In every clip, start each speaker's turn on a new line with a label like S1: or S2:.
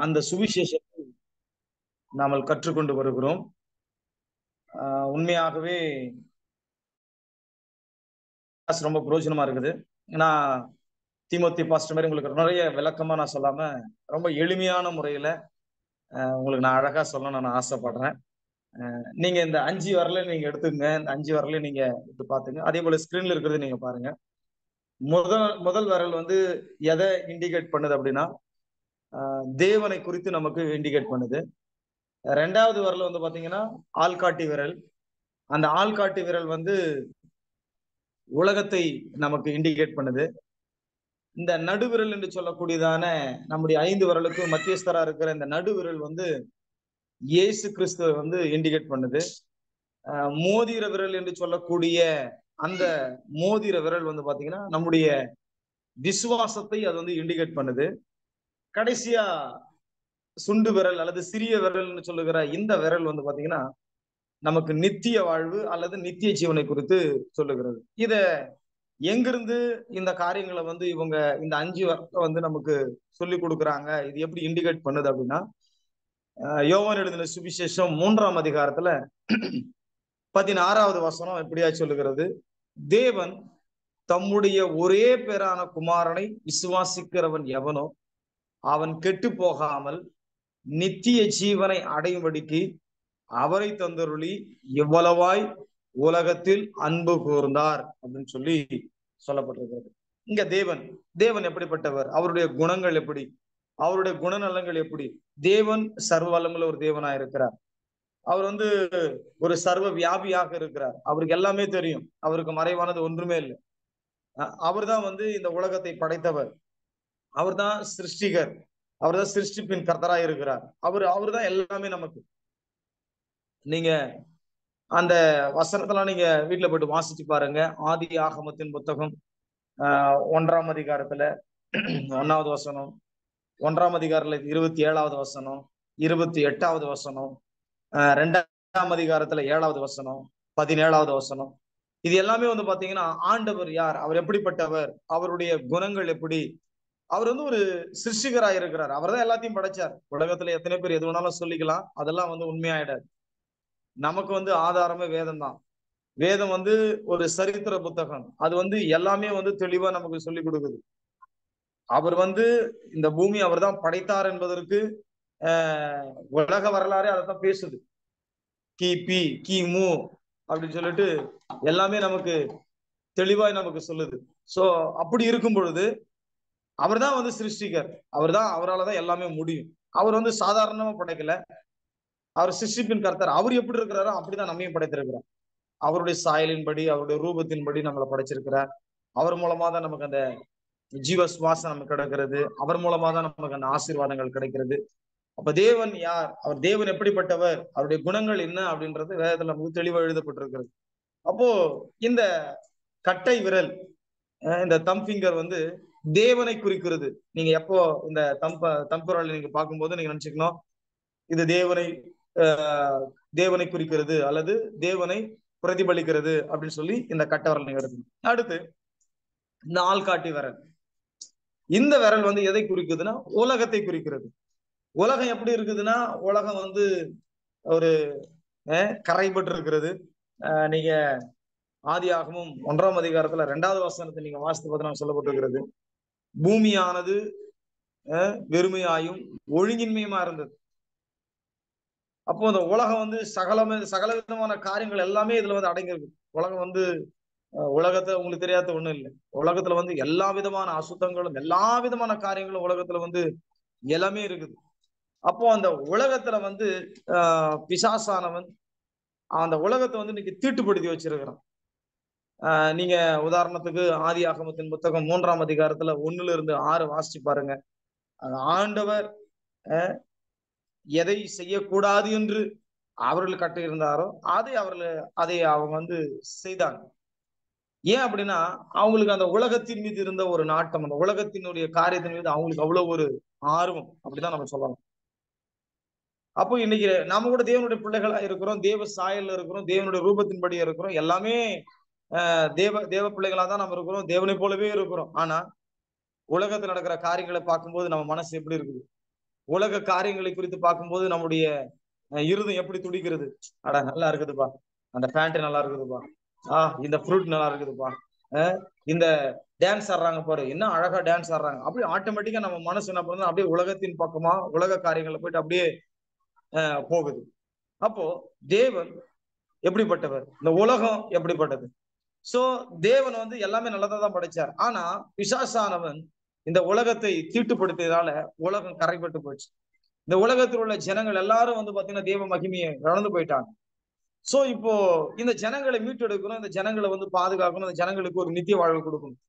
S1: அந்த சுவிசேஷத்தை நாம் கற்றுக்கொண்டு வருகிறோம். உண்மையாகவே ரொம்ப பிரயோஜனமா இருக்குது. ஏன்னா தீமோத்தி பாஸ்டர் மாதிரி உங்களுக்கு நிறைய விளக்கமா நான் சொல்லாம ரொம்ப எளிமையான முறையில உங்களுக்கு நான் அழகா சொல்லணும்னு நான் ஆசைப்படுறேன். நீங்க இந்த 5 வரல நீங்க எடுத்துங்க. இந்த 5 வரல நீங்க எடுத்து பாத்துங்க. அதே போல ஸ்கிரீன்ல இருக்கிறது நீங்க பாருங்க. முதல் விரல் வந்து எதை இண்டிகேட் பண்ணுது அப்படின்னா தேவனை குறித்து நமக்கு இண்டிகேட் பண்ணுது. 2வது விரல் வந்து பாத்தீங்கன்னா ஆள்காட்டி விரல். அந்த ஆள்காட்டி விரல் வந்து உலகத்தை நமக்கு இண்டிகேட் பண்ணுது. இந்த நடுவிரல் என்று சொல்லக்கூடியதான நம்முடைய 5 விரலுக்கு மத்தியஸ்தரா இருக்கிற இந்த நடுவிரல் வந்து இயேசு கிறிஸ்துவ வந்து இண்டிகேட் பண்ணுது. மோதிர விரல் என்று சொல்லக்கூடிய அந்த மோதிர விரல் வந்து பாத்தீங்கன்னா நம்முடைய விசுவாசத்தை அது வந்து இண்டிகேட் பண்ணுது. கடைசியா சுண்டு விரல் அல்லது சிறிய விரல்னு சொல்லுகிற இந்த விரல் வந்து பாத்தீங்கன்னா நமக்கு நித்திய வாழ்வு அல்லது நித்திய ஜீவனை குறித்து சொல்லுகிறது. இத எங்கிருந்து இந்த காரியங்களை வந்து இவங்க இந்த 5 வருஷம் வந்து நமக்கு சொல்லி கொடுக்குறாங்க, இது எப்படி இண்டிகேட் பண்ணுது அப்படின்னா யோவான் எழுதின சுவிசேஷம் 3ஆம் அதிகாரத்துல 16வது வசனம் எப்படியா சொல்லுகிறது, தேவன் தம்முடைய ஒரே பேரான குமாரனை விசுவாசிக்கிறவன் எவனோ அவன் கெட்டு போகாமல் நித்திய ஜீவனை அடையும்படிக்கு அவரை தந்தருளி எவ்வளவாய் உலகத்தில் அன்பு கூர்ந்தார் அப்படின்னு சொல்லி சொல்லப்பட்டிருக்கிறது. இங்க தேவன் எப்படிப்பட்டவர், அவருடைய குணங்கள் எப்படி, அவருடைய குணநலங்கள் எப்படி. தேவன் சர்வ வல்லமுள்ள ஒரு தேவனா இருக்கிறார். அவர் வந்து ஒரு சர்வ வியாபியாக இருக்கிறார். அவருக்கு எல்லாமே தெரியும். அவருக்கு மறைவானது ஒன்றுமே இல்லை. அவர் தான் வந்து இந்த உலகத்தை படைத்தவர். அவர் தான் சிருஷ்டிகர். அவர் தான் சிருஷ்டிப்பின் கர்த்தராய் இருக்கிறார். அவர் தான் எல்லாமே நமக்கு. நீங்க அந்த வசனத்தெல்லாம் நீங்க வீட்டுல போயிட்டு வாசிச்சு பாருங்க. ஆதி ஆகமத்தின் புத்தகம் 1ஆம் அதிகாரத்துல 1வது வசனம், 1ஆம் அதிகாரத்துல 27வது வசனம், 28வது வசனம், 2ஆம் அதிகாரத்துல 7வது வசனம், 17வது வசனம், இது எல்லாமே வந்து பாத்தீங்கன்னா ஆண்டவர் யார், அவர் எப்படிப்பட்டவர், அவருடைய குணங்கள் எப்படி. அவர் வந்து ஒரு சிருஷ்டிகராக இருக்கிறார். அவர் தான் எல்லாத்தையும் படைச்சார். உலகத்துல எத்தனை பேர் எது வேணாலும் சொல்லிக்கலாம், அதெல்லாம் வந்து உண்மையாயிடாது. நமக்கு வந்து ஆதாரமே வேதம் தான். வேதம் வந்து ஒரு சரித்திர புத்தகம். அது வந்து எல்லாமே வந்து தெளிவா நமக்கு சொல்லி கொடுக்குது. அவர் வந்து இந்த பூமி அவர் தான் படைத்தார் என்பதற்கு உலக வரலாறே அதைத்தான் பேசுது. கிபி கிமு அப்படின்னு சொல்லிட்டு எல்லாமே நமக்கு தெளிவாய் நமக்கு சொல்லுது. சோ அப்படி இருக்கும் பொழுது அவர் தான் வந்து சிருஷ்டிகர். அவரால்தான் எல்லாமே முடியும். அவர் வந்து சாதாரணமா படைக்கல. அவர் சிருஷ்டிப்பின் கர்த்தர். அவர் எப்படி இருக்கிறாரோ அப்படிதான் நம்மையும் படைத்திருக்கிறார். அவருடைய சாயலின்படி, அவருடைய ரூபத்தின்படி நம்மளை படைச்சிருக்கிறார். அவர் மூலமா தான் நமக்கு அந்த ஜீவ சுவாசம் நமக்கு கிடைக்கிறது. அவர் மூலமா தான் நமக்கு அந்த ஆசீர்வாதங்கள் கிடைக்கிறது. அப்ப தேவன் யார், அவர் தேவன் எப்படிப்பட்டவர், அவருடைய குணங்கள் என்ன அப்படின்றது வேதத்துல நமக்கு தெளிவா எழுதப்பட்டிருக்கிறது. அப்போ இந்த கட்டை விரல், இந்த தம் ஃபிங்கர் வந்து தேவனை குறிக்கிறது. நீங்க எப்போ இந்த தம்புரல் நீங்க பார்க்கும்போது நீங்க நினைச்சுக்கணும், இது தேவனை குறிக்கிறது அல்லது தேவனை பிரதிபலிக்கிறது அப்படின்னு சொல்லி இந்த கட்டை விரல் நீங்க எடுக்கணும். அடுத்து இந்த ஆள்காட்டி விரல். இந்த விரல் வந்து எதை குறிக்குதுன்னா உலகத்தை குறிக்கிறது. உலகம் எப்படி இருக்குதுன்னா உலகம் வந்து ஒரு கரைபட்டு இருக்கிறது. நீங்க ஆதியாகமும் 1ஆம் அதிகாரத்துல 2வது வசனத்தை நீங்க வாசித்து பார்த்தீங்கன்னா சொல்லப்பட்டிருக்கிறது, பூமியானது வெறுமையாயும் ஒழுங்கின்மையுமா இருந்தது. அப்போ அந்த உலகம் வந்து சகல விதமான காரியங்கள் எல்லாமே இதுல வந்து அடங்கியிருக்கு. உலகம் வந்து உலகத்துல உங்களுக்கு தெரியாத ஒண்ணும் இல்லை. உலகத்துல வந்து எல்லா விதமான அசுத்தங்களும் எல்லா விதமான காரியங்களும் உலகத்துல வந்து எல்லாமே இருக்குது. அப்போ அந்த உலகத்துல வந்து பிசாசானவன் அந்த உலகத்தை வந்து இன்னைக்கு தீட்டுப்படுத்தி வச்சிருக்கிறான். நீங்க உதாரணத்துக்கு ஆதி ஆகமத்தின் புத்தகம் 3ஆம் அதிகாரத்துல 1-6 வாசிச்சு பாருங்க. ஆண்டவர் எதை செய்யக்கூடாது என்று அவர்கள் கட்டியிருந்தாரோ அதை அவங்க வந்து செய்தாங்க. ஏன் அப்படின்னா அவங்களுக்கு அந்த உலகத்தின் மீது இருந்த ஒரு நாட்டம், அந்த உலகத்தினுடைய காரியத்தின் மீது அவங்களுக்கு அவ்வளவு ஒரு ஆர்வம், அப்படிதான் நம்ம சொல்லலாம். அப்போ இன்னைக்கு நாம கூட தேவனுடைய பிள்ளைகளா இருக்கிறோம், தேவ சாயல்ல இருக்கிறோம், தேவனுடைய ரூபத்தின்படி இருக்கிறோம், எல்லாமே தேவ பிள்ளைகளா தான் நம்ம இருக்கிறோம், தேவனை போலவே இருக்கிறோம். ஆனா உலகத்துல நடக்கிற காரியங்களை பார்க்கும்போது நம்ம மனசு எப்படி இருக்குது, உலக காரியங்களை குறித்து பார்க்கும்போது நம்முடைய இருதயம் எப்படி துடிக்கிறது. அட நல்லா இருக்குதுப்பா, அந்த பேண்ட் நல்லா இருக்குதுப்பா, இந்த ஃப்ரூட் நல்லா இருக்குதுப்பா, இந்த டான்ஸ் ஆடுறாங்க பாரு, என்ன அழகா டான்ஸ் ஆடுறாங்க. அப்படியே ஆட்டோமேட்டிக்கா நம்ம மனசு என்ன பண்ணுது, அப்படியே உலகத்தின் பக்கமா உலக காரியங்களை போயிட்டு அப்படியே போகுது. அப்போ தேவன் எப்படிப்பட்டவர், இந்த உலகம் எப்படிப்பட்டது? சோ தேவன் வந்து எல்லாமே நல்லதா தான் படைச்சார். ஆனா பிசாசானவன் இந்த உலகத்தை தீட்டுப்படுத்தியதால உலகம் கரைப்பட்டு போச்சு. இந்த உலகத்தில் உள்ள ஜனங்கள் எல்லாரும் வந்து பாத்தீங்கன்னா தேவ மகிமையை இழந்து போயிட்டாங்க. சோ இப்போ இந்த ஜனங்களை மீட்டெடுக்கணும், இந்த ஜனங்களை வந்து பாதுகாக்கணும், இந்த ஜனங்களுக்கு ஒரு நித்திய வாழ்வு கொடுக்கணும்.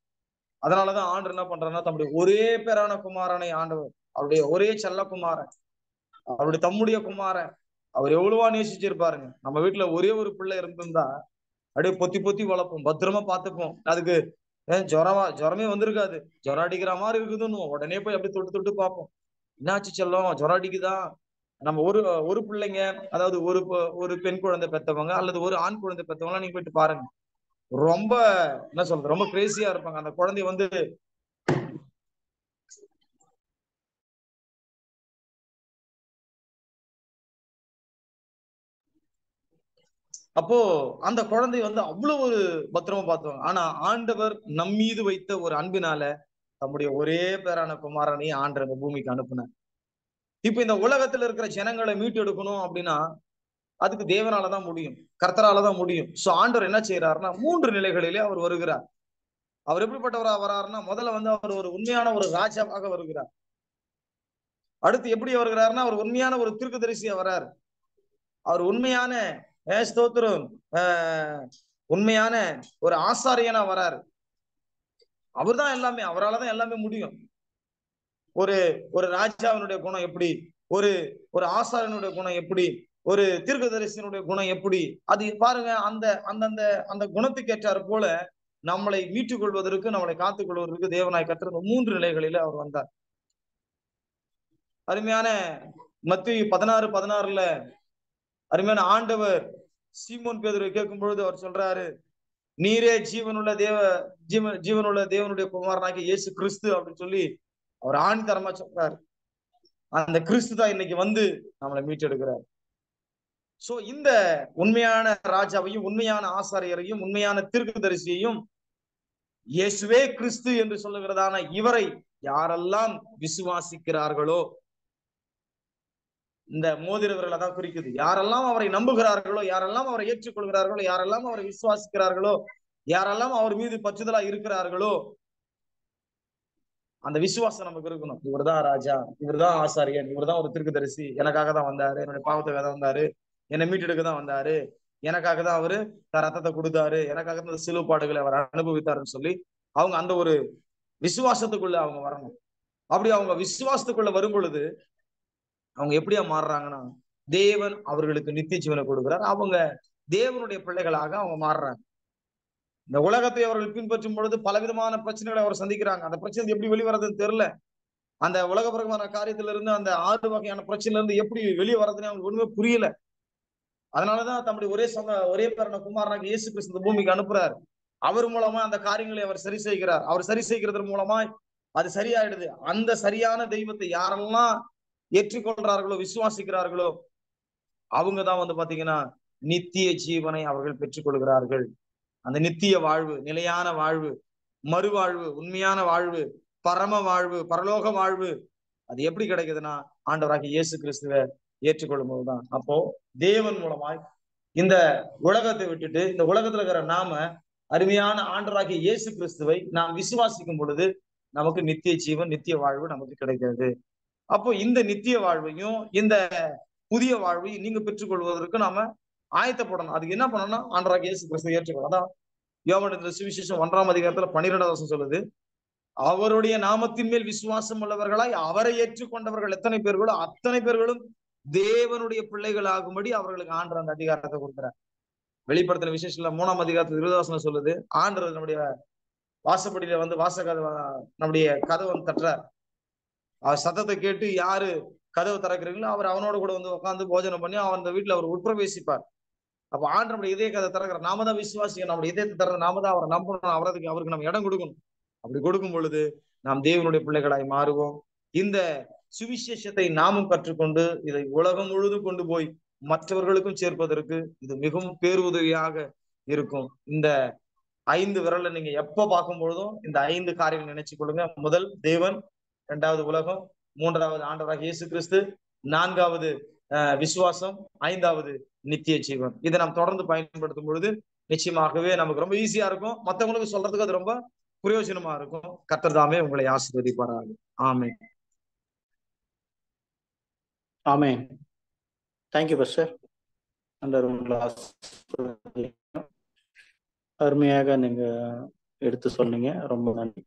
S1: அதனாலதான் ஆண்டவர் என்ன பண்றாருன்னா, தம்முடைய ஒரே பேரான குமாரனை, ஆண்டவர் அவருடைய ஒரே செல்ல குமாரன், அவருடைய தம்முடைய குமாரன், அவர் எவ்வளவா நேசிச்சிருப்பாருங்க. நம்ம வீட்டுல ஒரே ஒரு பிள்ளை இருந்திருந்தா அப்படியே பொத்தி பொத்தி வளர்ப்போம், பத்திரமா பார்த்துப்போம். அதுக்கு ஜுரமே வந்திருக்காது, ஜுரம் அடிக்கிற மாதிரி இருக்குதுன்னு உடனே போய் அப்படி தொட்டு தொட்டு பார்ப்போம். என்னாச்சு செல்லம், ஜுரம் அடிக்குதா? நம்ம ஒரு ஒரு பிள்ளைங்க, அதாவது ஒரு பெண் குழந்தை பெற்றவங்க அல்லது ஒரு ஆண் குழந்தை பெற்றவங்க நீங்க போயிட்டு பாருங்க, ரொம்ப என்ன சொல்றது, ரொம்ப கிரேசியா இருப்பாங்க. அந்த குழந்தை வந்து அப்போ அந்த குழந்தை வந்து அவ்வளவு ஒரு பத்திரமா பார்த்துவாங்க. ஆனா ஆண்டவர் நம் மீது வைத்த ஒரு அன்பினால தம்முடைய ஒரே பேரான குமாரனை ஆண்டவர் இந்த பூமிக்கு அனுப்புனார். இப்ப இந்த உலகத்துல இருக்கிற ஜனங்களை மீட்டு எடுக்கணும் அப்படின்னா அதுக்கு தேவனாலதான் முடியும், கர்த்தராலதான் முடியும். சோ ஆண்டவர் என்ன செய்யறாருன்னா 3 நிலைகளிலே அவர் வருகிறார். அவர் எப்படிப்பட்டவரா வராருன்னா, முதல்ல வந்து அவர் ஒரு உண்மையான ஒரு ராஜாவாக வருகிறார். அடுத்து எப்படி வருகிறாருன்னா, அவர் உண்மையான ஒரு தீர்க்கதரிசியா வர்றாரு. அவர் உண்மையான ஸ்தோத்திரம் உண்மையான ஒரு ஆசாரியனா வராரு. அவர் தான் எல்லாமே, அவரால் எல்லாமே முடியும். ஒரு ஒரு ராஜாவினுடைய குணம் எப்படி, ஒரு ஒரு ஆசாரியனுடைய குணம் எப்படி, ஒரு தீர்க்கதரிசியினுடைய குணம் எப்படி, அது பாருங்க. அந்த அந்தந்த அந்த குணத்துக்கு ஏற்றார் போல நம்மளை மீட்டுக் கொள்வதற்கு, நம்மளை காத்துக் கொள்வதற்கு தேவனாய் கர்த்தர் 3 நிலைகளில அவர் வந்தார். அருமையான மத்தேயு 16:16 அருமையான ஆண்டவர் சீமோன் பேதுருவை கேட்கும் பொழுது அவர் சொல்றாரு, நீரே ஜீவனுள்ள தேவனுடைய குமாரனாகிய இயேசு கிறிஸ்து அப்படின்னு சொல்லி அவர் ஆணித்தரமா சொல்றாரு. அந்த கிறிஸ்து தான் இன்னைக்கு வந்து நம்மளை மீட்டெடுக்கிறார். சோ இந்த உண்மையான ராஜாவையும், உண்மையான ஆசாரியரையும், உண்மையான தீர்க்கதரிசியையும், இயேசுவே கிறிஸ்து என்று சொல்லுகிறதான இவரை யாரெல்லாம் விசுவாசிக்கிறார்களோ, இந்த மோதிரவர்களை தான் குறிக்குது. யாரெல்லாம் அவரை நம்புகிறார்களோ, யாரெல்லாம் அவரை ஏற்றுக்கொள்கிறார்களோ, யாரெல்லாம் அவரை விசுவாசிக்கிறார்களோ, யாரெல்லாம் அவர் மீது பற்றுதலா இருக்கிறார்களோ, அந்த விசுவாசம் நமக்கு இருக்கணும். இவர்தான் ராஜா, இவர்தான் ஆசாரியன், இவர்தான் ஒரு தீர்க்கதரிசி, எனக்காக தான் வந்தாரு, என்னுடைய பாவத்துக்காக தான் வந்தாரு, என்னை மீட்டெடுக்க தான் வந்தாரு, எனக்காக தான் அவரு ரத்தத்தை கொடுத்தாரு, எனக்காக தான் சிலுவைப்பாடுகளை அவர் அனுபவித்தாருன்னு சொல்லி அவங்க அந்த ஒரு விசுவாசத்துக்குள்ள அவங்க வரணும். அப்படி அவங்க விசுவாசத்துக்குள்ள வரும் பொழுது அவங்க எப்படியா மாறுறாங்கன்னா, தேவன் அவர்களுக்கு நித்திய ஜீவனை கொடுக்கிறார். அவங்க தேவனுடைய பிள்ளைகளாக அவங்க மாறுறாங்க. இந்த உலகத்தை அவர்கள் பின்பற்றும் பொழுது பலவிதமான பிரச்சனைகளை அவர் சந்திக்கிறாங்க. அந்த பிரச்சனை எப்படி வெளிவரதுன்னு தெரியல. அந்த உலகப்பிரகமான காரியத்தில இருந்து, அந்த 6 வகையான பிரச்சனையில இருந்து எப்படி வெளியே வர்றதுன்னு அவங்களுக்கு ஒண்ணுமே புரியல. அதனாலதான் தம்முடைய ஒரே பேரான குமாரனாக இயேசு கிறிஸ்து இந்த பூமிக்கு அனுப்புறாரு. அவர் மூலமா அந்த காரியங்களை அவர் சரி செய்கிறார். அவர் சரி செய்கிறது மூலமா அது சரியாயிடுது. அந்த சரியான தெய்வத்தை யாரெல்லாம் ஏற்றுக்கொள்றார்களோ, விசுவாசிக்கிறார்களோ, அவங்கதான் வந்து பாத்தீங்கன்னா நித்திய ஜீவனை அவர்கள் பெற்றுக் கொள்கிறார்கள். அந்த நித்திய வாழ்வு, நிலையான வாழ்வு, மறுவாழ்வு, உண்மையான வாழ்வு, பரம வாழ்வு, பரலோக வாழ்வு, அது எப்படி கிடைக்குதுன்னா ஆண்டவராகிய இயேசு கிறிஸ்துவை ஏற்றுக்கொள்ளும் போதுதான். அப்போ தேவன் மூலமாய் இந்த உலகத்தை விட்டுட்டு, இந்த உலகத்துல இருக்கிற நாம அருமையான ஆண்டவராகிய இயேசு கிறிஸ்துவை நாம் விசுவாசிக்கும் பொழுது நமக்கு நித்திய ஜீவன், நித்திய வாழ்வு நமக்கு கிடைக்கிறது. அப்போ இந்த நித்திய வாழ்வையும், இந்த புதிய வாழ்வையும் நீங்க பெற்றுக்கொள்வதற்கு நாம ஆயத்தப்படணும். அதுக்கு என்ன பண்ணணும்னா ஆண்டவராகிய இயேசு கிறிஸ்துவை ஏற்றுக்கணும். அதான் யோவான் சுவிசேஷம் 1ஆம் அதிகாரத்துல 12ஆம் வசனம் சொல்லுது, அவருடைய நாமத்தின் மேல் விசுவாசம் உள்ளவர்களாய் அவரை ஏற்றுக்கொண்டவர்கள் எத்தனை பேர்களோ அத்தனை பேர்களும் தேவனுடைய பிள்ளைகள் ஆகும்படி அவர்களுக்கு ஆண்டவர் அந்த அதிகாரத்தை கொடுக்கிறார். வெளிப்படுத்தின விசேஷத்துல 3ஆம் அதிகாரத்துல 20ஆம் வசனம் சொல்லுது, ஆண்டவர் நம்முடைய வாசப்படியில வந்து நம்முடைய கதவை வந்து தட்டுறார். அவர் சத்தத்தை கேட்டு யாரு கதவு திறக்கிறீங்களோ அவர் அவனோட கூட வந்து உட்காந்து போஜனம் பண்ணி அவன் அந்த வீட்டுல அவர் உட்பிரவேசிப்பார். அப்ப ஆண்டு நம்முடைய இதய கதை திறக்கிற நாம தான் விசுவாசிக்கணும். நம்முடைய இதயத்தை திறந்த நாம தான் அவரை நம்பணும். அவருக்கு நம்ம இடம் கொடுக்கணும். அப்படி கொடுக்கும் பொழுது நாம் தேவனுடைய பிள்ளைகளாய் மாறுவோம். இந்த சுவிசேஷத்தை நாமும் கற்றுக்கொண்டு இதை உலகம் முழுதும் கொண்டு போய் மற்றவர்களுக்கும் சேர்ப்பதற்கு இது மிகவும் பேருதவியாக இருக்கும். இந்த 5 விரலை நீங்க எப்ப பார்க்கும் பொழுதும் இந்த 5 காரியங்கள் நினைச்சு கொள்ளுங்க. முதல் தேவன், 2வது உலகம், 3வது ஆண்டவராக இயேசு கிறிஸ்து, 4வது விசுவாசம், 5வது நித்திய ஜீவன். இதை நாம் தொடர்ந்து பயன்படுத்தும் பொழுது நிச்சயமாகவே நமக்கு ரொம்ப ஈஸியா இருக்கும். மற்றவங்களுக்கு சொல்றதுக்கு அது ரொம்ப பிரயோஜனமா இருக்கும். கர்த்தர் தாமே உங்களை ஆசீர்வதிப்பாராக. ஆமென்.
S2: ஆமென். Thank you pastor. அருமையாக நீங்க எடுத்து சொன்னீங்க. ரொம்ப நன்றி.